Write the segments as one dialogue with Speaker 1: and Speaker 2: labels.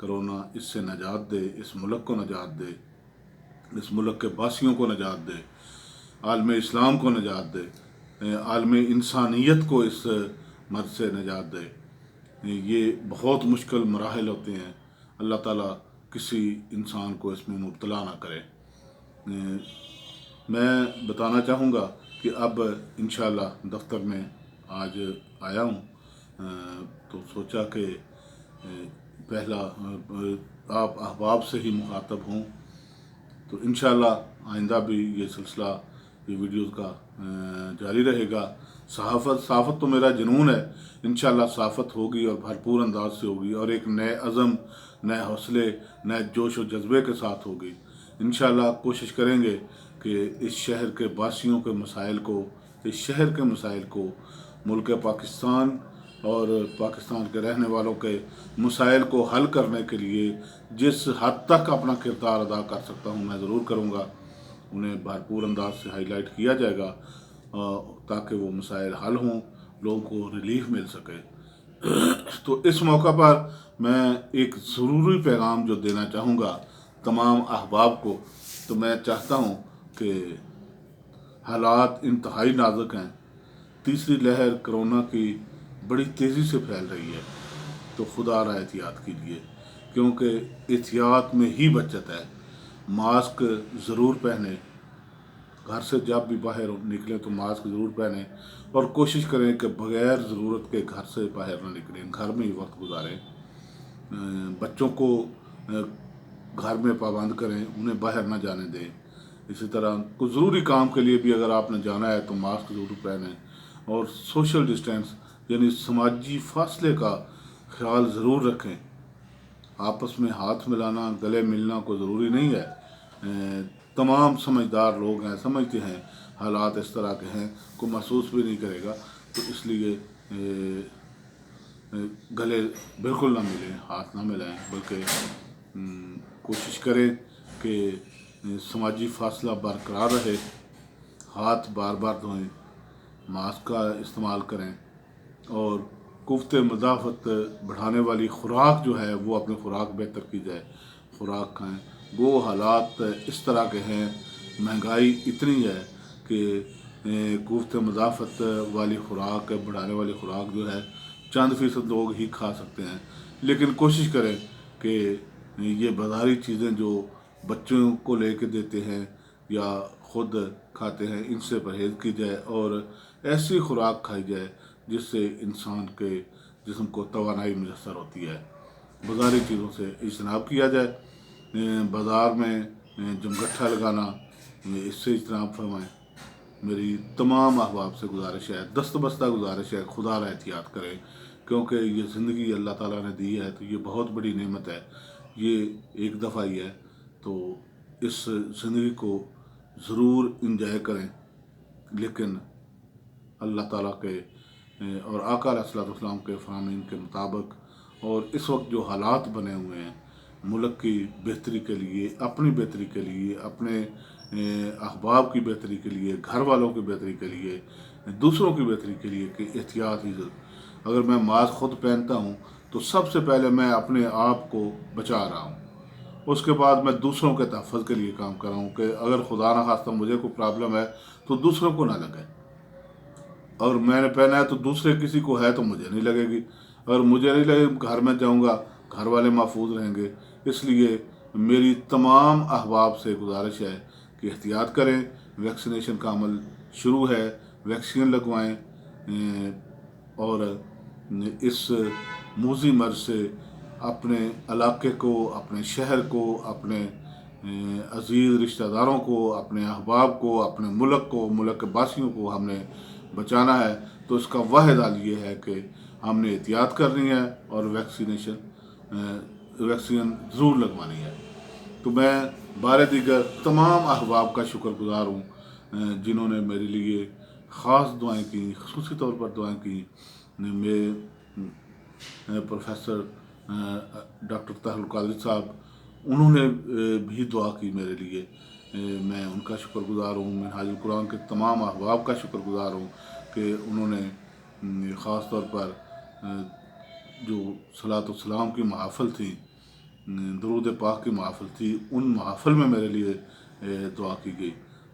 Speaker 1: Corona اس سے نجات دے، اس ملک کو نجات دے، اس ملک کے باسیوں کو نجات دے، عالم اسلام کو نجات دے، عالم انسانیت کو اس مرض سے نجات دے۔ یہ بہت مشکل مراحل ہوتے ہیں، اللہ تعالیٰ کسی انسان کو اس میں مبتلا نہ کرے۔ میں بتانا چاہوں گا کہ اب انشاءاللہ دفتر میں آج آیا ہوں، تو سوچا کہ پہلا آپ احباب سے ہی مخاطب ہوں، تو انشاءاللہ آئندہ بھی یہ سلسلہ یہ ویڈیوز کا جاری رہے گا۔ صحافت تو میرا جنون ہے، انشاءاللہ صحافت ہوگی اور بھرپور انداز سے ہوگی، اور ایک نئے عزم، نئے حوصلے، نئے جوش و جذبے کے ساتھ ہوگی۔ انشاءاللہ کوشش کریں گے کہ اس شہر کے باسیوں کے مسائل کو، اس شہر کے مسائل کو، ملک پاکستان اور پاکستان کے رہنے والوں کے مسائل کو حل کرنے کے لیے جس حد تک اپنا کردار ادا کر سکتا ہوں میں ضرور کروں گا۔ انہیں بھرپور انداز سے ہائی لائٹ کیا جائے گا تاکہ وہ مسائل حل ہوں، لوگوں کو ریلیف مل سکے۔ تو اس موقع پر میں ایک ضروری پیغام جو دینا چاہوں گا تمام احباب کو، تو میں چاہتا ہوں کہ حالات انتہائی نازک ہیں، تیسری لہر کرونا کی بڑی تیزی سے پھیل رہی ہے، تو خدا را احتیاط کیجیے، کیونکہ احتیاط میں ہی بچت ہے۔ ماسک ضرور پہنیں، گھر سے جب بھی باہر نکلیں تو ماسک ضرور پہنیں، اور کوشش کریں کہ بغیر ضرورت کے گھر سے باہر نہ نکلیں، گھر میں ہی وقت گزاریں۔ بچوں کو گھر میں پابند کریں، انہیں باہر نہ جانے دیں۔ اسی طرح کوئی ضروری کام کے لیے بھی اگر آپ نے جانا ہے تو ماسک ضرور پہنیں، اور سوشل ڈسٹینس یعنی سماجی فاصلے کا خیال ضرور رکھیں۔ آپس میں ہاتھ ملانا، گلے ملنا کوئی ضروری نہیں ہے۔ تمام سمجھدار لوگ ہیں، سمجھتے ہیں حالات اس طرح کے ہیں، کوئی محسوس بھی نہیں کرے گا، تو اس لیے گلے بالکل نہ ملیں، ہاتھ نہ ملائیں، بلکہ کوشش کریں کہ سماجی فاصلہ برقرار رہے، ہاتھ بار بار دھوئیں، ماسک کا استعمال کریں، اور قوت مدافعت بڑھانے والی خوراک جو ہے وہ اپنی خوراک بہتر کی جائے، خوراک کھائیں۔ وہ حالات اس طرح کے ہیں، مہنگائی اتنی ہے کہ قوت مدافعت والی خوراک، بڑھانے والی خوراک جو ہے چند فیصد لوگ ہی کھا سکتے ہیں، لیکن کوشش کریں کہ یہ بازاری چیزیں جو بچوں کو لے کے دیتے ہیں یا خود کھاتے ہیں ان سے پرہیز کی جائے، اور ایسی خوراک کھائی جائے جس سے انسان کے جسم کو توانائی میسر ہوتی ہے۔ بازاری چیزوں سے اجتناب کیا جائے، بازار میں جمگٹھا لگانا اس سے اجتناب فرمائیں۔ میری تمام احباب سے گزارش ہے، دست بستہ گزارش ہے، خدا را احتیاط کریں، کیونکہ یہ زندگی اللہ تعالیٰ نے دی ہے تو یہ بہت بڑی نعمت ہے، یہ ایک دفعہ ہی ہے، تو اس زندگی کو ضرور انجوائے کریں، لیکن اللہ تعالیٰ کے اور آقا علیہ الصلوۃ والسلام کے فرامین کے مطابق، اور اس وقت جو حالات بنے ہوئے ہیں ملک کی بہتری کے لیے، اپنی بہتری کے لیے، اپنے احباب کی بہتری کے لیے، گھر والوں کی بہتری کے لیے، دوسروں کی بہتری کے لیے، کہ احتیاط ہی ضرور۔ اگر میں ماسک خود پہنتا ہوں تو سب سے پہلے میں اپنے آپ کو بچا رہا ہوں، اس کے بعد میں دوسروں کے تحفظ کے لیے کام کر رہا ہوں، کہ اگر خدا نہ خواستہ مجھے کوئی پرابلم ہے تو دوسروں کو نہ لگے، اور میں نے پہنا ہے تو دوسرے کسی کو ہے تو مجھے نہیں لگے گی، اگر مجھے نہیں لگے گھر میں جاؤں گا، گھر والے محفوظ رہیں گے۔ اس لیے میری تمام احباب سے گزارش ہے کہ احتیاط کریں، ویکسینیشن کا عمل شروع ہے، ویکسین لگوائیں، اور اس موذی مرض سے اپنے علاقے کو، اپنے شہر کو، اپنے عزیز رشتہ داروں کو، اپنے احباب کو، اپنے ملک کو، ملک کے باسیوں کو ہم نے بچانا ہے۔ تو اس کا واحد حل یہ ہے کہ ہم نے احتیاط کرنی ہے اور ویکسین ضرور لگوانی ہے۔ تو میں بار دیگر تمام احباب کا شکر گزار ہوں جنہوں نے میرے لیے خاص دعائیں کی، خصوصی طور پر دعائیں کی۔ پروفیسر ڈاکٹر طاہر القادری صاحب، انہوں نے بھی دعا کی میرے لیے، میں ان کا شکر گزار ہوں۔ منہاج القرآن کے تمام احباب کا شکر گزار ہوں کہ انہوں نے خاص طور پر جو صلاۃ والسلام کی محافل تھی درود پاک کی محافل تھی، ان محافل میں میرے لیے دعا کی گئی،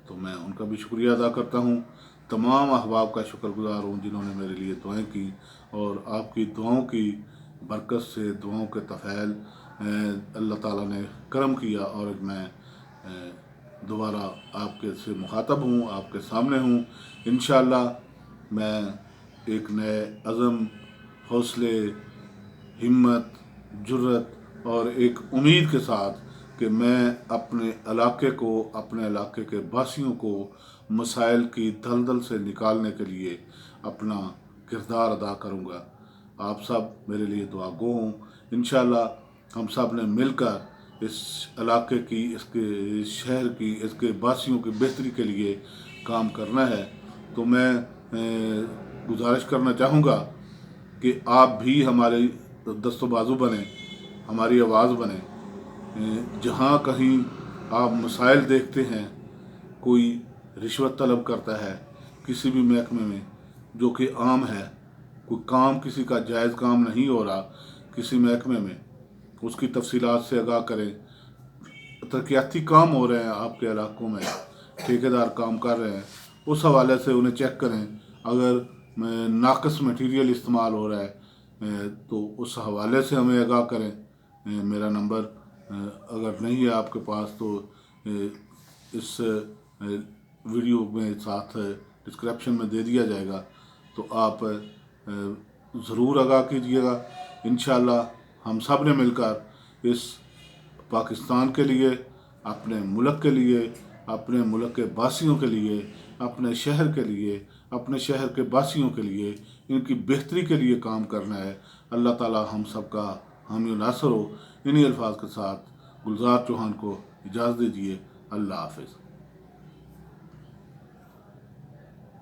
Speaker 1: تو میں ان کا بھی شکریہ ادا کرتا ہوں۔ تمام احباب کا شکر گزار ہوں جنہوں نے میرے لیے دعائیں کی، اور آپ کی دعاؤں کی برکت سے، دعاؤں کے طفیل اللہ تعالیٰ نے کرم کیا، اور میں دوبارہ آپ کے سے مخاطب ہوں، آپ کے سامنے ہوں۔ انشاءاللہ میں ایک نئے عزم، حوصلے، ہمت، جرت اور ایک امید کے ساتھ کہ میں اپنے علاقے کو، اپنے علاقے کے باسیوں کو مسائل کی دلدل سے نکالنے کے لیے اپنا کردار ادا کروں گا۔ آپ سب میرے لیے دعا گو ہوں۔ انشاءاللہ ہم سب نے مل کر اس علاقے کی، اس کے شہر کی، اس کے باسیوں کی بہتری کے لیے کام کرنا ہے۔ تو میں گزارش کرنا چاہوں گا کہ آپ بھی ہمارے دست و بازو بنیں، ہماری آواز بنیں۔ جہاں کہیں آپ مسائل دیکھتے ہیں، کوئی رشوت طلب کرتا ہے کسی بھی محکمے میں، جو کہ عام ہے، کوئی کام کسی کا جائز کام نہیں ہو رہا کسی محکمے میں، اس کی تفصیلات سے آگاہ کریں۔ ترقیاتی کام ہو رہے ہیں آپ کے علاقوں میں، ٹھیکیدار کام کر رہے ہیں، اس حوالے سے انہیں چیک کریں۔ اگر ناقص مٹیریل استعمال ہو رہا ہے تو اس حوالے سے ہمیں آگاہ کریں۔ میرا نمبر اگر نہیں ہے آپ کے پاس تو اس ویڈیو میں ساتھ ڈسکرپشن میں دے دیا جائے گا، تو آپ ضرور آگاہ کیجیے گا۔ انشاءاللہ ہم سب نے مل کر اس پاکستان کے لیے، اپنے ملک کے لیے، اپنے ملک کے باسیوں کے لیے، اپنے شہر کے لیے، اپنے شہر کے باسیوں کے لیے، ان کی بہتری کے لیے کام کرنا ہے۔ اللہ تعالی ہم سب کا حامی و ناصر ہو۔ انہی الفاظ کے ساتھ گلزار چوہان کو اجازت دیجیے۔ اللہ حافظ۔